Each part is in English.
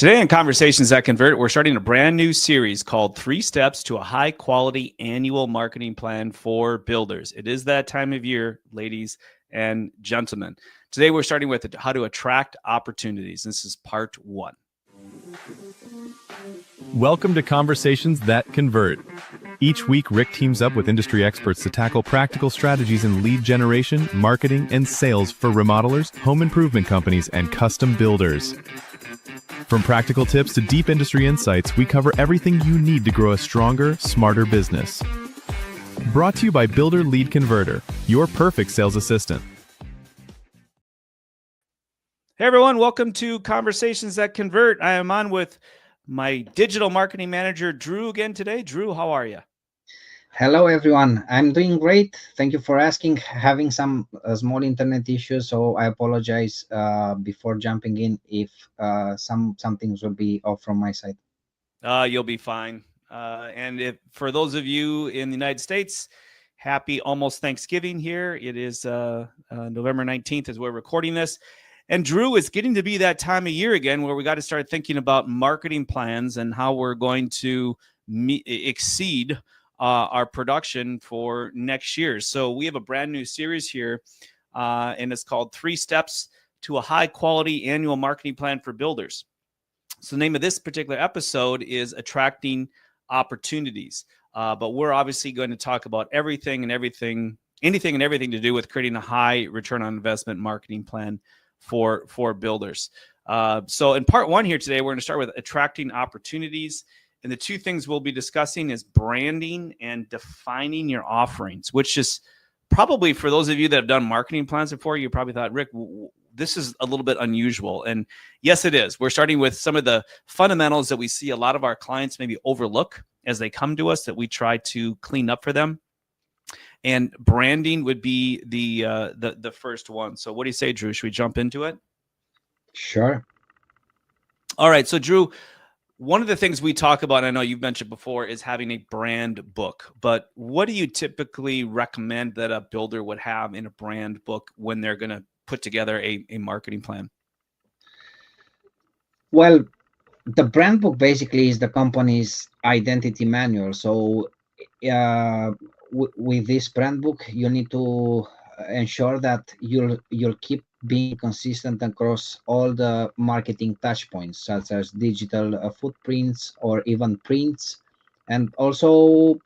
Today in Conversations That Convert, we're starting a brand new series called 3 Steps to a High Quality Annual Marketing Plan for Builders. It is that time of year, ladies and gentlemen. Today we're starting with how to attract opportunities. This is part 1. Welcome to Conversations That Convert. Each week, Rick teams up with industry experts to tackle practical strategies in lead generation, marketing, and sales for remodelers, home improvement companies, and custom builders. From practical tips to deep industry insights, we cover everything you need to grow a stronger, smarter business. Brought to you by Builder Lead Converter, your perfect sales assistant. Hey everyone, welcome to Conversations That Convert. I am on with my digital marketing manager, Drew, again today. Drew, how are you? Hello, everyone. I'm doing great. Thank you for asking. Having some small internet issues, so I apologize before jumping in if some things will be off from my side. You'll be fine. And for those of you in the United States, happy almost Thanksgiving here. It is November 19th as we're recording this. And Drew, it's getting to be that time of year again where we got to start thinking about marketing plans and how we're going to exceed our production for next year. So we have a brand new series here, and it's called 3 Steps to a High Quality Annual Marketing Plan for Builders. So the name of this particular episode is Attracting Opportunities. But we're obviously going to talk about anything and everything to do with creating a high return on investment marketing plan for builders. So in part 1 here today, we're going to start with attracting opportunities. And the two things we'll be discussing is branding and defining your offerings, which is probably for those of you that have done marketing plans before, you probably thought, Rick, this is a little bit unusual. And yes, it is. We're starting with some of the fundamentals that we see a lot of our clients maybe overlook as they come to us that we try to clean up for them. And branding would be the first one. So what do you say, Drew? Should we jump into it? Sure. All right. So Drew, one of the things we talk about, I know you've mentioned before, is having a brand book. But what do you typically recommend that a builder would have in a brand book when they're going to put together a marketing plan? Well, the brand book basically is the company's identity manual. So with this brand book, you need to ensure that you'll keep being consistent across all the marketing touch points, such as digital footprints or even prints, and also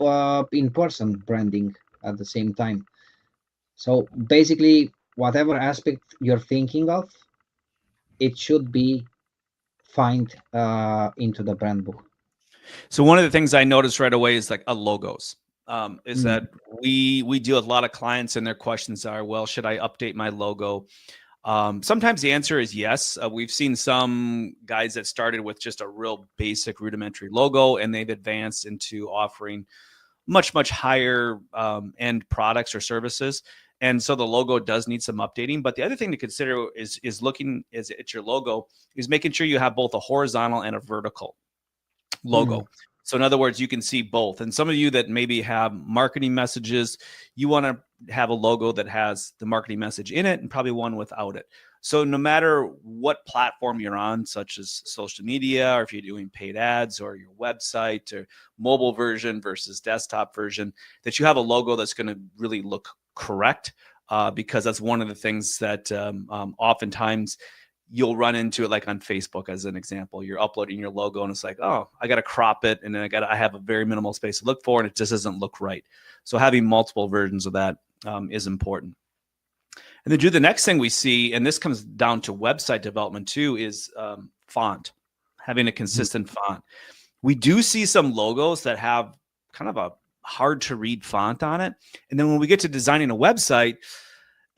in-person branding at the same time. So basically, whatever aspect you're thinking of, it should be find into the brand book. So one of the things I noticed right away is like logos. Is that we deal with a lot of clients and their questions are, well, should I update my logo? Sometimes the answer is yes. We've seen some guys that started with just a real basic rudimentary logo and they've advanced into offering much higher end products or services. And so the logo does need some updating. But the other thing to consider is looking at your logo is making sure you have both a horizontal and a vertical logo. So in other words, you can see both. And some of you that maybe have marketing messages, you want to have a logo that has the marketing message in it and probably one without it. So no matter what platform you're on, such as social media, or if you're doing paid ads or your website or mobile version versus desktop version, that you have a logo that's going to really look correct, because that's one of the things that oftentimes you'll run into it, like on Facebook, as an example. You're uploading your logo and it's like, oh, I got to crop it. And then I have a very minimal space to look for, and it just doesn't look right. So having multiple versions of that is important. And then the next thing we see, and this comes down to website development too, is font, having a consistent font. We do see some logos that have kind of a hard to read font on it. And then when we get to designing a website,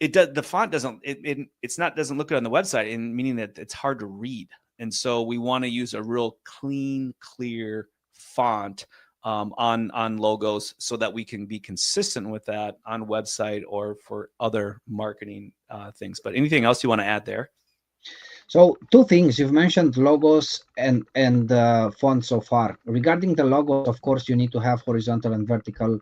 the font doesn't look good on the website, and meaning that it's hard to read. And so we want to use a real clean, clear font on logos so that we can be consistent with that on website or for other marketing things. But anything else you want to add there? So two things. You've mentioned logos and font so far. Regarding the logos, of course, you need to have horizontal and vertical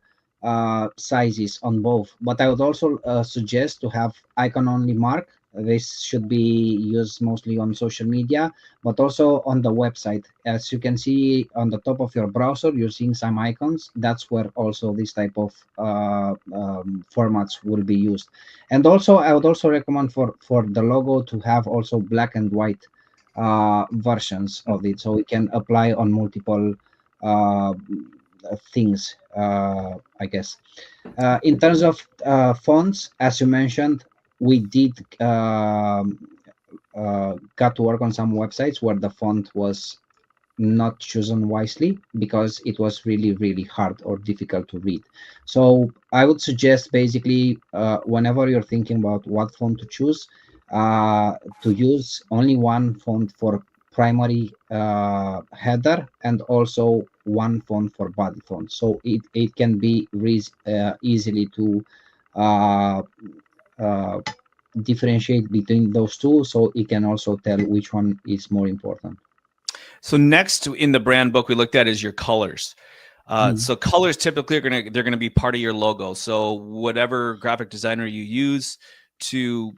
sizes on both. But I would also suggest to have icon only mark This should be used mostly on social media, but also on the website. As you can see on the top of your browser, you're seeing some icons. That's where also this type of formats will be used. And also, I would also recommend for the logo to have also black and white versions of it, so we can apply on multiple uh, things, I guess. In terms of fonts, as you mentioned, we did got to work on some websites where the font was not chosen wisely because it was really hard or difficult to read. So I would suggest basically whenever you're thinking about what font to choose, to use only one font for primary header and also one font for body font, so it can be easily to uh, uh, differentiate between those two, so it can also tell which one is more important. So next in the brand book we looked at is your colors. So colors typically they're gonna be part of your logo. So whatever graphic designer you use to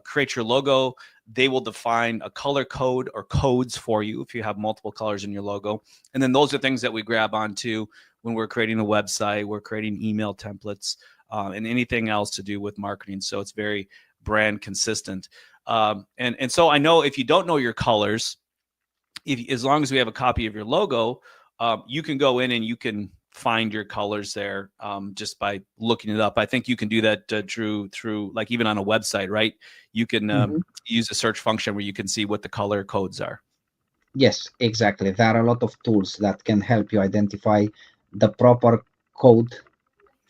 create your logo, they will define a color code or codes for you if you have multiple colors in your logo. And then those are things that we grab onto when we're creating a website, we're creating email templates, and anything else to do with marketing. So it's very brand consistent. And so I know if you don't know your colors, as long as we have a copy of your logo, you can go in and you can find your colors there just by looking it up. I think you can do that through like even on a website, right? You can use a search function where you can see what the color codes are. Yes, exactly. There are a lot of tools that can help you identify the proper code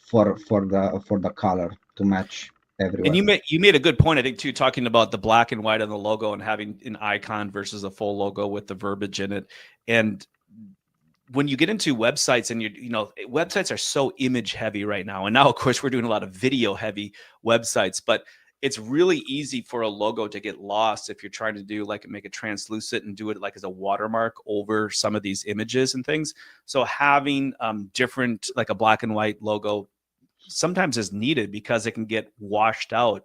for the color to match And everywhere. you made a good point, I think, too, talking about the black and white on the logo and having an icon versus a full logo with the verbiage in it. And when you get into websites and websites are so image heavy right now. And now, of course, we're doing a lot of video heavy websites, but it's really easy for a logo to get lost if you're trying to do like make it translucent and do it like as a watermark over some of these images and things. So having different, like a black and white logo sometimes is needed because it can get washed out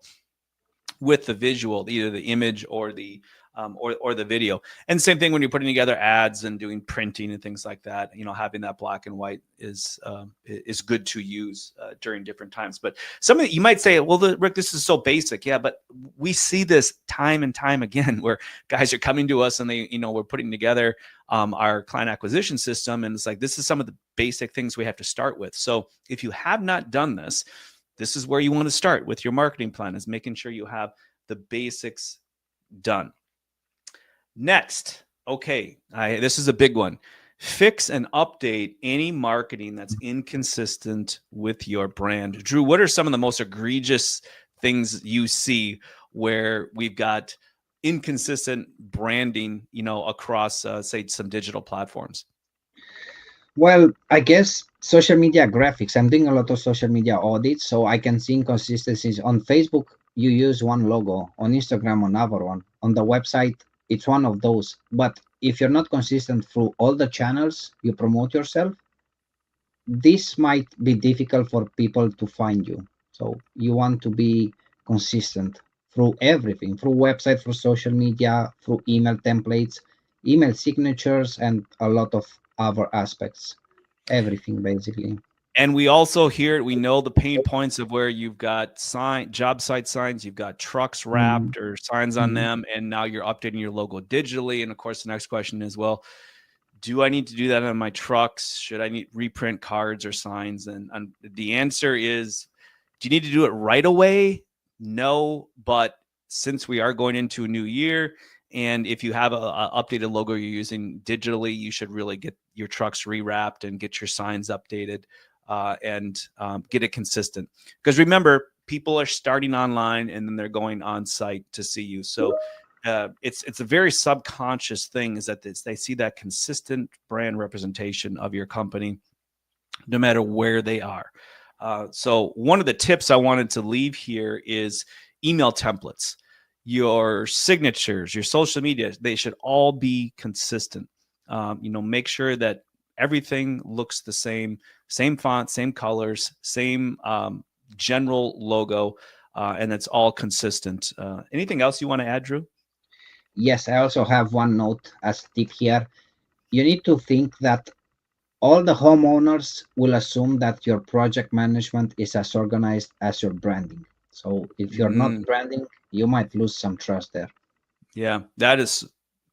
with the visual, either the image or the or the video. And same thing when you're putting together ads and doing printing and things like that. Having that black and white is good to use during different times. But some of you might say, well, Rick, this is so basic. Yeah, but we see this time and time again where guys are coming to us and we're putting together our client acquisition system, and it's like this is some of the basic things we have to start with. So if you have not done this, this is where you want to start with your marketing plan, is making sure you have the basics done. Next, okay, this is a big one. Fix and update any marketing that's inconsistent with your brand. Drew, what are some of the most egregious things you see where we've got inconsistent branding, across, say, some digital platforms? Well, I guess social media graphics. I'm doing a lot of social media audits, so I can see inconsistencies. On Facebook, you use one logo. On Instagram, another one. On the website, it's one of those. But if you're not consistent through all the channels you promote yourself, this might be difficult for people to find you. So you want to be consistent through everything, through website, through social media, through email templates, email signatures, and a lot of other aspects. Everything basically. And we also we know the pain points of where you've got job site signs, you've got trucks wrapped or signs on them, and now you're updating your logo digitally. And of course, the next question is, well, do I need to do that on my trucks? Should I need reprint cards or signs? And the answer is, do you need to do it right away? No, but since we are going into a new year, and if you have a updated logo you're using digitally, you should really get your trucks rewrapped and get your signs updated and get it consistent. Because remember, people are starting online and then they're going on site to see you. So it's a very subconscious thing, is that they see that consistent brand representation of your company no matter where they are. So one of the tips I wanted to leave here is email templates. Your signatures, your social media, they should all be consistent. Make sure that everything looks the same font, same colors, same general logo. and it's all consistent. Anything else you want to add, Drew? Yes, I also have one note as tip here. You need to think that all the homeowners will assume that your project management is as organized as your branding. So if you're not branding, you might lose some trust there. Yeah, that's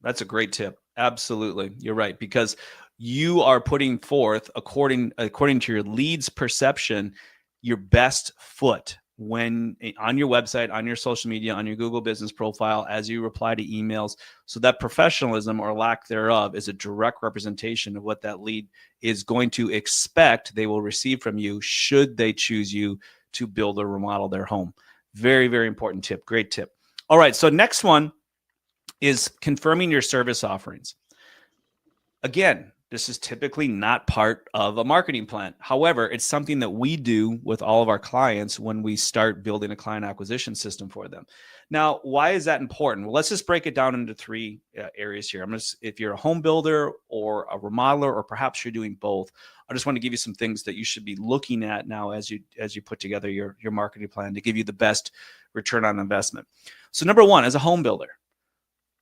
a great tip. Absolutely. You're right, because you are putting forth according to your lead's perception your best foot when on your website, on your social media, on your Google business profile, as you reply to emails. So that professionalism or lack thereof is a direct representation of what that lead is going to expect they will receive from you should they choose you to build or remodel their home. Very, very important tip. Great tip. All right. So next one is confirming your service offerings. Again, this is typically not part of a marketing plan. However, it's something that we do with all of our clients when we start building a client acquisition system for them. Now, why is that important? Well, let's just break it down into three areas here. If you're a home builder or a remodeler, or perhaps you're doing both, I just want to give you some things that you should be looking at now as you put together your marketing plan to give you the best return on investment. So number one, as a home builder,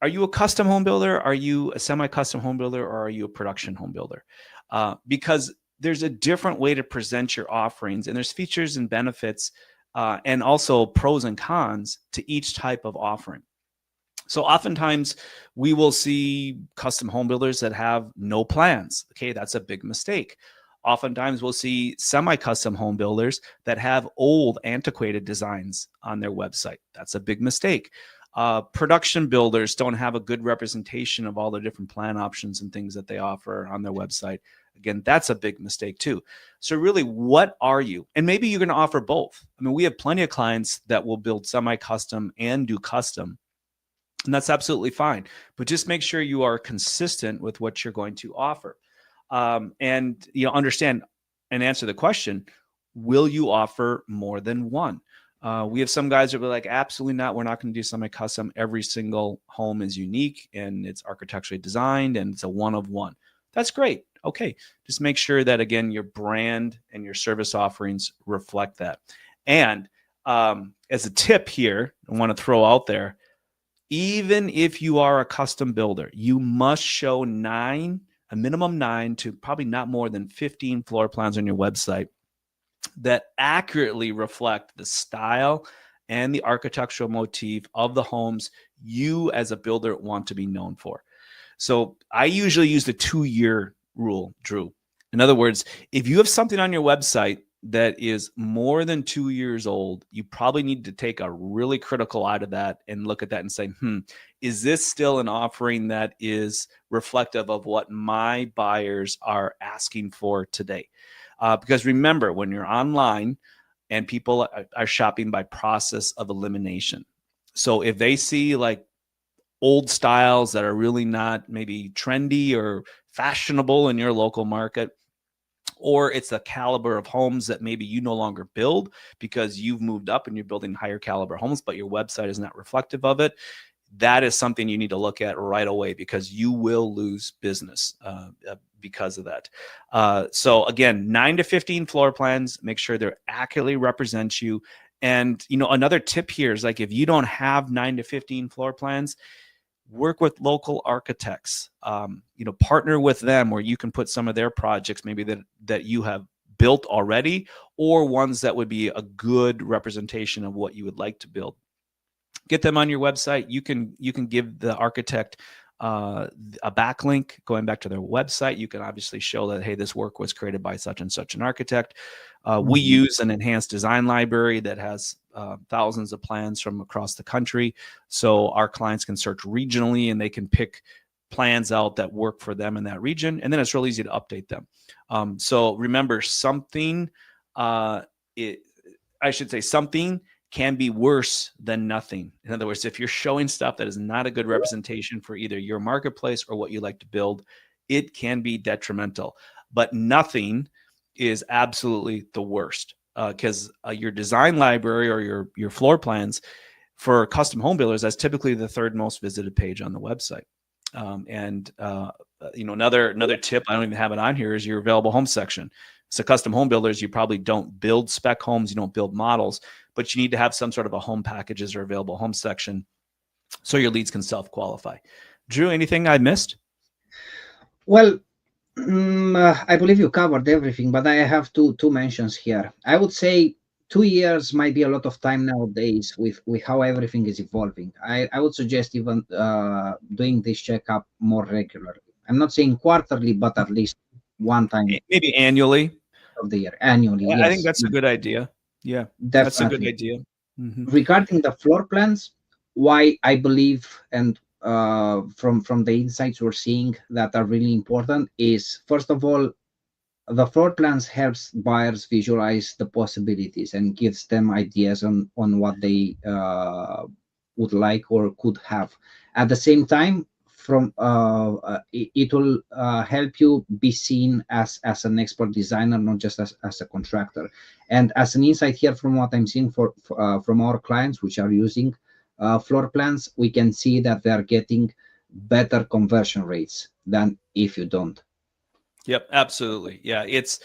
are you a custom home builder? Are you a semi-custom home builder? Or are you a production home builder? Because there's a different way to present your offerings, and there's features and benefits and also pros and cons to each type of offering. So oftentimes we will see custom home builders that have no plans. Okay, that's a big mistake. Oftentimes we'll see semi-custom home builders that have old, antiquated designs on their website. That's a big mistake. Production builders don't have a good representation of all the different plan options and things that they offer on their website. Again, that's a big mistake too. So really, what are you? And maybe you're going to offer both. I mean, we have plenty of clients that will build semi-custom and do custom, and that's absolutely fine. But just make sure you are consistent with what you're going to offer. And understand and answer the question, will you offer more than one? We have some guys that were like, absolutely not. We're not going to do semi-custom. Every single home is unique and it's architecturally designed and it's a one of one. That's great. Okay. Just make sure that, again, your brand and your service offerings reflect that. And as a tip here, I want to throw out there, even if you are a custom builder, you must show a minimum 9 to probably not more than 15 floor plans on your website that accurately reflect the style and the architectural motif of the homes you as a builder want to be known for. So I usually use the 2-year rule, Drew. In other words, if you have something on your website that is more than 2 years old, you probably need to take a really critical eye to that and look at that and say, is this still an offering that is reflective of what my buyers are asking for today? Because remember, when you're online and people are shopping by process of elimination. So if they see like old styles that are really not maybe trendy or fashionable in your local market, or it's a caliber of homes that maybe you no longer build because you've moved up and you're building higher caliber homes, but your website is not reflective of it, that is something you need to look at right away, because you will lose business because of that. So again, 9 to 15 floor plans, make sure they're accurately represent you. And, another tip here is, like, if you don't have 9 to 15 floor plans, work with local architects, partner with them where you can put some of their projects maybe that you have built already, or ones that would be a good representation of what you would like to build. Get them on your website. You can give the architect a backlink going back to their website. You can obviously show that, hey, this work was created by such and such an architect. We use an enhanced design library that has thousands of plans from across the country. So our clients can search regionally and they can pick plans out that work for them in that region. And then it's real easy to update them. So remember, something can be worse than nothing. In other words, if you're showing stuff that is not a good representation for either your marketplace or what you like to build, it can be detrimental. But nothing is absolutely the worst, because your design library or your floor plans for custom home builders, that's typically the third most visited page on the website. Another tip, I don't even have it on here, is your available home section. So custom home builders, you probably don't build spec homes, you don't build models, but you need to have some sort of a home packages or available home section so your leads can self-qualify. Drew, anything I missed? Well, I believe you covered everything, but I have two mentions here. I would say 2 years might be a lot of time nowadays with how everything is evolving. I would suggest even doing this checkup more regularly. I'm not saying quarterly, but at least one time Maybe annually. of the year, annually. I think Yes, that's a good idea. Yeah, that's a good definitely. idea. Mhm. Regarding the floor plans, why I believe and from the insights we're seeing that are really important is, first of all, the floor plans helps buyers visualize the possibilities and gives them ideas on what they would like or could have. At the same time, it will help you be seen as an expert designer, not just as a contractor. And as an insight here, from what I'm seeing from our clients which are using floor plans, we can see that they are getting better conversion rates than if you don't. Yep, absolutely. Yeah, it's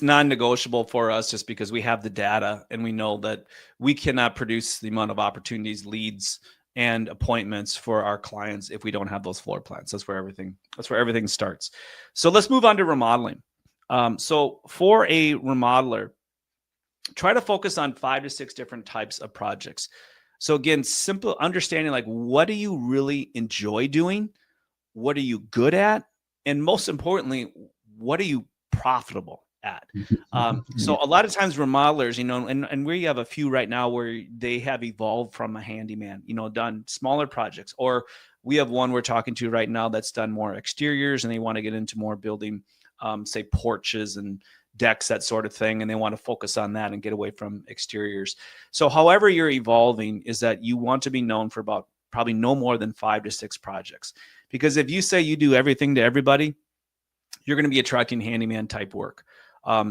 non-negotiable for us just because we have the data and we know that we cannot produce the amount of opportunities, leads, and appointments for our clients if we don't have those floor plans. That's where everything starts. So let's move on to remodeling. So for a remodeler, try to focus on 5 to 6 different types of projects. So again, simple understanding, like, what do you really enjoy doing? What are you good at? And most importantly, what are you profitable at? So a lot of times remodelers, and we have a few right now where they have evolved from a handyman, done smaller projects, or we have one we're talking to right now that's done more exteriors and they want to get into more building, say porches and decks, that sort of thing. And they want to focus on that and get away from exteriors. So however you're evolving is that you want to be known for about probably no more than 5 to 6 projects. Because if you say you do everything to everybody, you're going to be attracting handyman type work.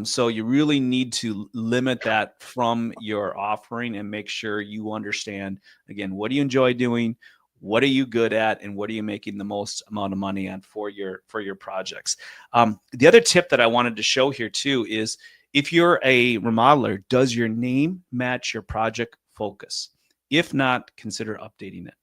So you really need to limit that from your offering and make sure you understand, again, what do you enjoy doing? What are you good at? And what are you making the most amount of money on for your projects? The other tip that I wanted to show here too is, if you're a remodeler, does your name match your project focus? If not, consider updating it.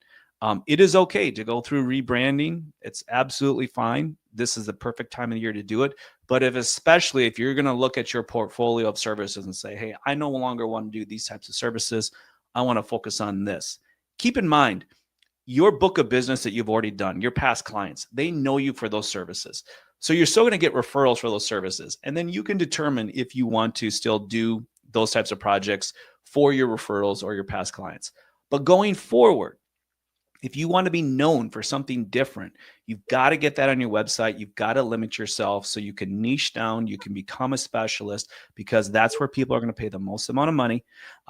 It is okay to go through rebranding. It's absolutely fine. This is the perfect time of the year to do it. But especially if you're going to look at your portfolio of services and say, hey, I no longer want to do these types of services. I want to focus on this. Keep in mind, your book of business that you've already done, your past clients, they know you for those services. So you're still going to get referrals for those services. And then you can determine if you want to still do those types of projects for your referrals or your past clients. But going forward, if you want to be known for something different, you've got to get that on your website. You've got to limit yourself so you can niche down, you can become a specialist, because that's where people are going to pay the most amount of money.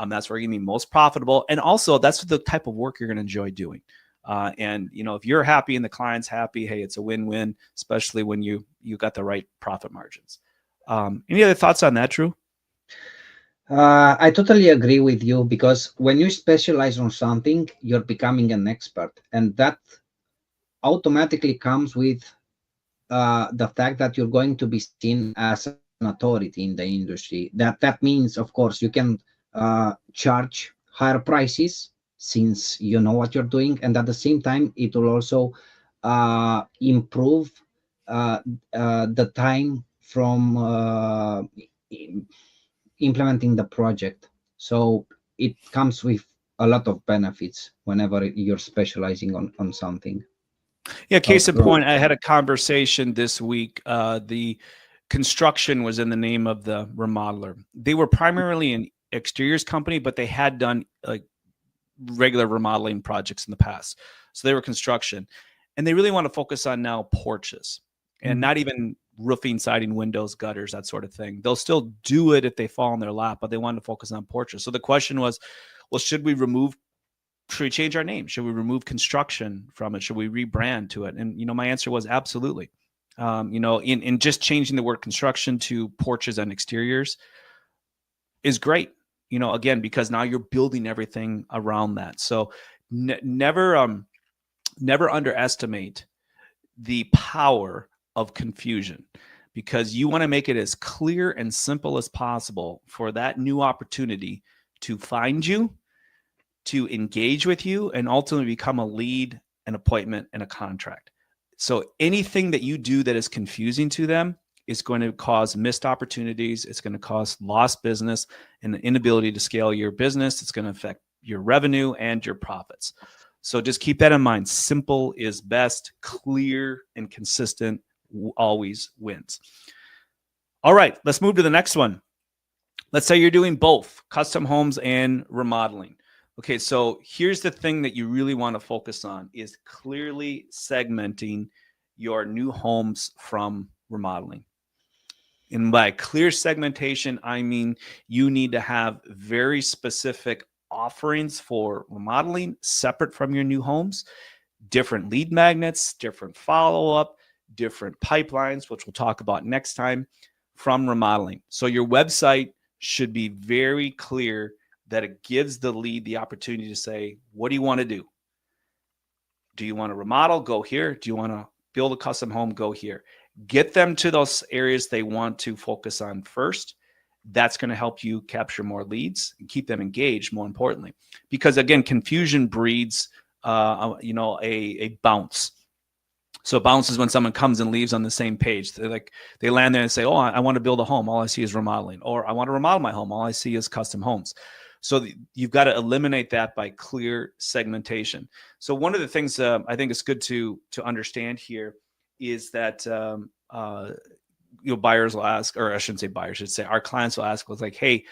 That's where you're going to be most profitable. And also that's the type of work you're going to enjoy doing. And if you're happy and the client's happy, hey, it's a win-win, especially when you got the right profit margins. Any other thoughts on that, Drew? I totally agree with you, because when you specialize on something, you're becoming an expert, and that automatically comes with the fact that you're going to be seen as an authority in the industry. That means, of course, you can charge higher prices since you know what you're doing, and at the same time, it will also improve the time from implementing the project. So it comes with a lot of benefits whenever you're specializing on something. Yeah, case in point, I had a conversation this week. The construction was in the name of the remodeler. They were primarily an exteriors company, but they had done like regular remodeling projects in the past. So they were construction, and they really want to focus on now porches and not even roofing, siding, windows, gutters, that sort of thing. They'll still do it if they fall in their lap, but they want to focus on porches. So the question was, well, should we change our name? Should we remove construction from it? Should we rebrand to it? And, my answer was absolutely. In just changing the word construction to porches and exteriors is great, again, because now you're building everything around that. So never underestimate the power of confusion, because you want to make it as clear and simple as possible for that new opportunity to find you, to engage with you, and ultimately become a lead, an appointment, and a contract. So anything that you do that is confusing to them is going to cause missed opportunities. It's going to cause lost business and the inability to scale your business. It's going to affect your revenue and your profits. So just keep that in mind. Simple is best. Clear and consistent always wins. All right, let's move to the next one. Let's say you're doing both custom homes and remodeling. Okay, so here's the thing that you really want to focus on is clearly segmenting your new homes from remodeling. And by clear segmentation, I mean you need to have very specific offerings for remodeling separate from your new homes, different lead magnets, different follow-up, different pipelines, which we'll talk about next time, from remodeling. So your website should be very clear that it gives the lead the opportunity to say, what do you want to do? Do you want to remodel? Go here. Do you want to build a custom home? Go here. Get them to those areas they want to focus on first. That's going to help you capture more leads and keep them engaged, more importantly. Because again, confusion breeds a bounce. So bounce is when someone comes and leaves on the same page. They land there and say, oh, I want to build a home. All I see is remodeling. Or I want to remodel my home. All I see is custom homes. So you've got to eliminate that by clear segmentation. So one of the things I think is good to understand here is that buyers will ask, or I shouldn't say buyers, I should say our clients will ask, like, hey,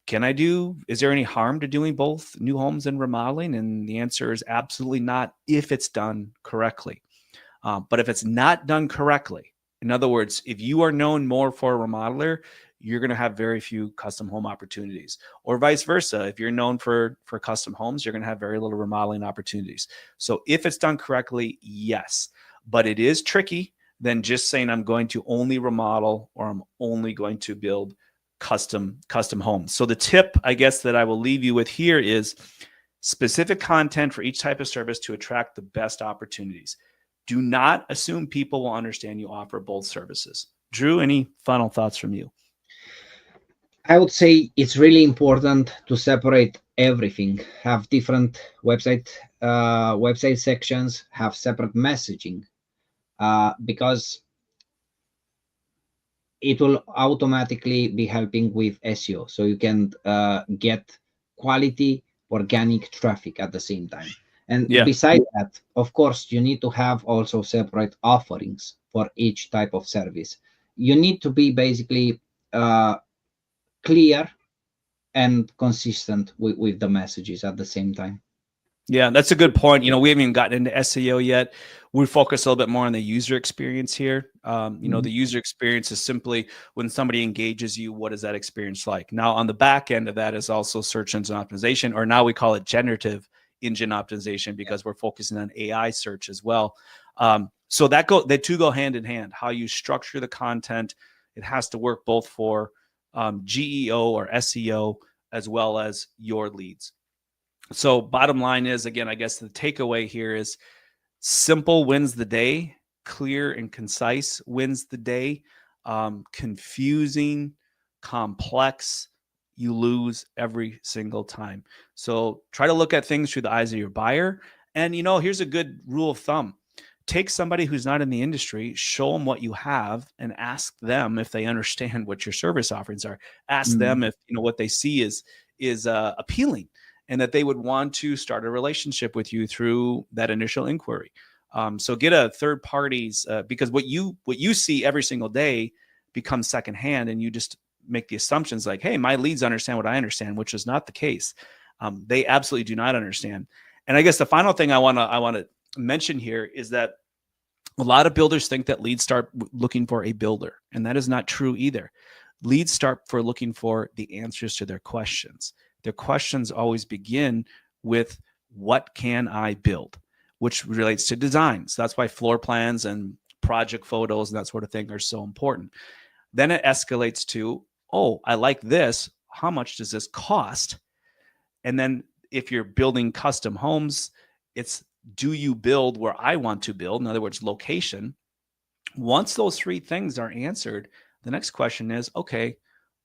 is there any harm to doing both new homes and remodeling? And the answer is absolutely not if it's done correctly. But if it's not done correctly, in other words, if you are known more for a remodeler, you're going to have very few custom home opportunities, or vice versa. If you're known for custom homes, you're going to have very little remodeling opportunities. So if it's done correctly, yes, but it is tricky than just saying I'm going to only remodel or I'm only going to build custom homes. So the tip, I guess, that I will leave you with here is specific content for each type of service to attract the best opportunities. Do not assume people will understand you offer both services. Drew, any final thoughts from you? I would say it's really important to separate everything. Have different website sections. Have separate messaging, because it will automatically be helping with SEO. So you can get quality organic traffic at the same time. And besides that, of course, you need to have also separate offerings for each type of service. You need to be basically clear and consistent with the messages at the same time. Yeah, that's a good point. We haven't even gotten into SEO yet. We focus a little bit more on the user experience here. The user experience is simply when somebody engages you, what is that experience like? Now, on the back end of that is also search engine optimization, or now we call it generative engine optimization because we're focusing on AI search as well. So the two go hand in hand. How you structure the content, it has to work both for GEO or SEO as well as your leads. So bottom line is, again, I guess the takeaway here is simple wins the day, clear and concise wins the day. Confusing, complex, you lose every single time. So try to look at things through the eyes of your buyer. And, here's a good rule of thumb. Take somebody who's not in the industry, show them what you have, and ask them if they understand what your service offerings are. Ask them if what they see is appealing, and that they would want to start a relationship with you through that initial inquiry. So get a third party's because what you see every single day becomes secondhand, and you just make the assumptions like, hey, my leads understand what I understand, which is not the case. They absolutely do not understand. And I guess the final thing I want to mention here is that a lot of builders think that leads start looking for a builder, and that is not true either. Leads start for looking for the answers to their questions. Their questions always begin with, what can I build? Which relates to designs. That's why floor plans and project photos and that sort of thing are so important. Then it escalates to, oh, I like this. How much does this cost? And then if you're building custom homes, it's, do you build where I want to build? In other words, location, Once those three things are answered, the next question is, okay,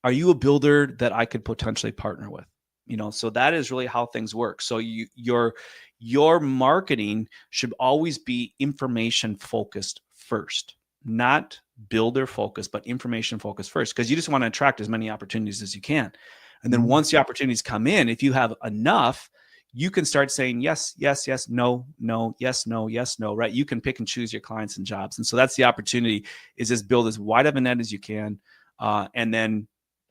are you a builder that I could potentially partner with? So that is really how things work. So your marketing should always be information focused first, not builder focused, but information focused first, because you just want to attract as many opportunities as you can. And then once the opportunities come in, if you have enough, you can start saying yes, yes, yes, no, no, yes, no, yes, no, right? You can pick and choose your clients and jobs. And so that's the opportunity, is just build as wide of a net as you can. And then,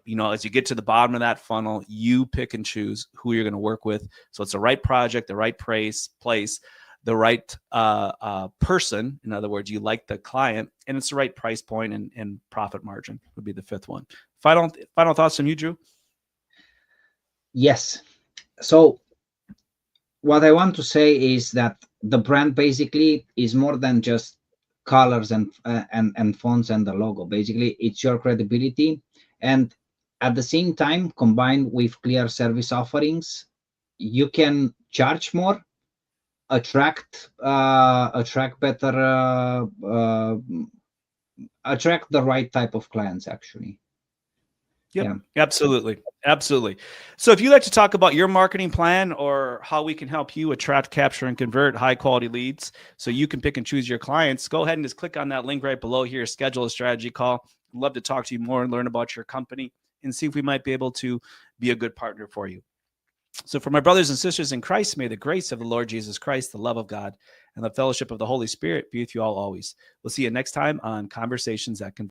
as you get to the bottom of that funnel, you pick and choose who you're going to work with. So it's the right project, the right place, the right person. In other words, you like the client, and it's the right price point and profit margin would be the fifth one. Final thoughts from you, Drew? Yes. So what I want to say is that the brand basically is more than just colors and fonts and the logo. Basically, it's your credibility, and at the same time, combined with clear service offerings, you can charge more, attract better, attract the right type of clients, actually. Yep, Yeah. absolutely. Absolutely. So if you'd like to talk about your marketing plan or how we can help you attract, capture, and convert high quality leads so you can pick and choose your clients, go ahead and just click on that link right below here, schedule a strategy call. I'd love to talk to you more and learn about your company and see if we might be able to be a good partner for you. So for my brothers and sisters in Christ, may the grace of the Lord Jesus Christ, the love of God, and the fellowship of the Holy Spirit be with you all always. We'll see you next time on Conversations That Convert.